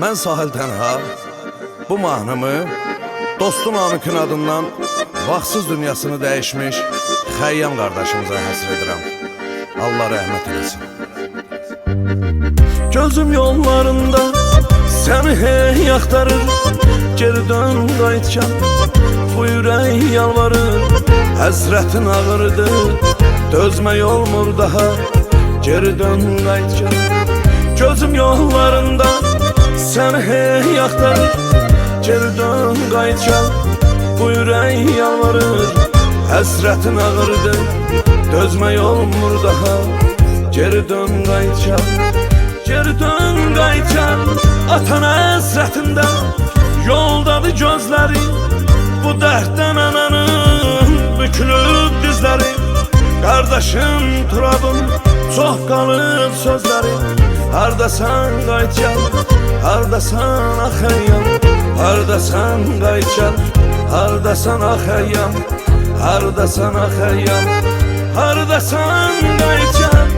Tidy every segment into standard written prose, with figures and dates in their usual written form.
Mən Sahil Tənha bu mahnımı dostu Namiqin adından vaxtsız dünyasını dəyişmiş Xəyyam qardaşımıza həsr edirəm. Allah rəhmət eləsin. Gözüm yollarında səni hey axtarır, geri dön qayıtcan bu ürək yalvarır. Həsrətin ağırdır, dözmək olmur daha, geri dön qayıtcan. Gözüm yollarında səni hey axtarır, geri dön qayıtcan bu ürək yalvarır. Həsrətin ağırdır, dözmək olmur daha, geri dön qayıtcan. Geri dön qayıtcan, atan həsrətində yoldadır gözləri. Bu dərddən ananın bükülüb dizləri. Qardaşım Turabım çox qalıb sözləri. Hardasan qayıtcan, hardasan Xəyyam, hardasan qayıtcan, hardasan Xəyyam, hardasan Xəyyam, hardasan qayıtcan.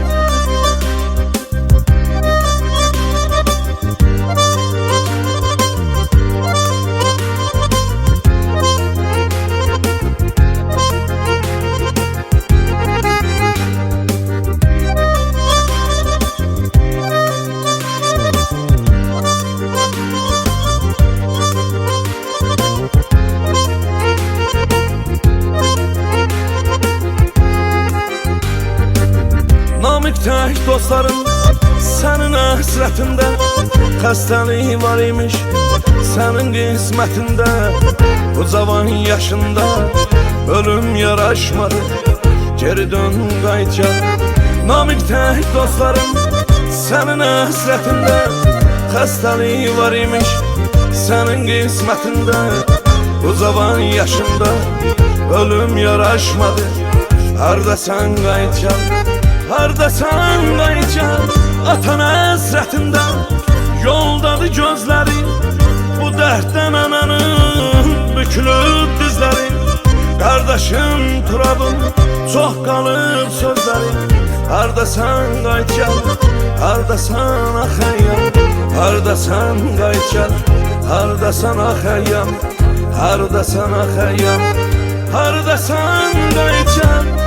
Namiq tək dostlarım sənin həsrətində, xəstəlik var imiş sənin qismətində. Bu cavan yaşında ölüm yaraşmadı, geri dön qayıtcan. Namiq tək dostlarım sənin həsrətində, xəstəlik var imiş sənin qismətində. Bu cavan yaşında ölüm yaraşmadı, hardasan qayıtcan, hardasan qayıtcan. Atan həsrətində yoldadır gözləri. Bu dərddən ananın bükülüb dizləri. Qardaşım Turabım çox qalıb sözləri. Hardasan qayıtcan, hardasan Xəyyam, hardasan qayıtcan, hardasan Xəyyam, hardasan Xəyyam, hardasan qayıtcan.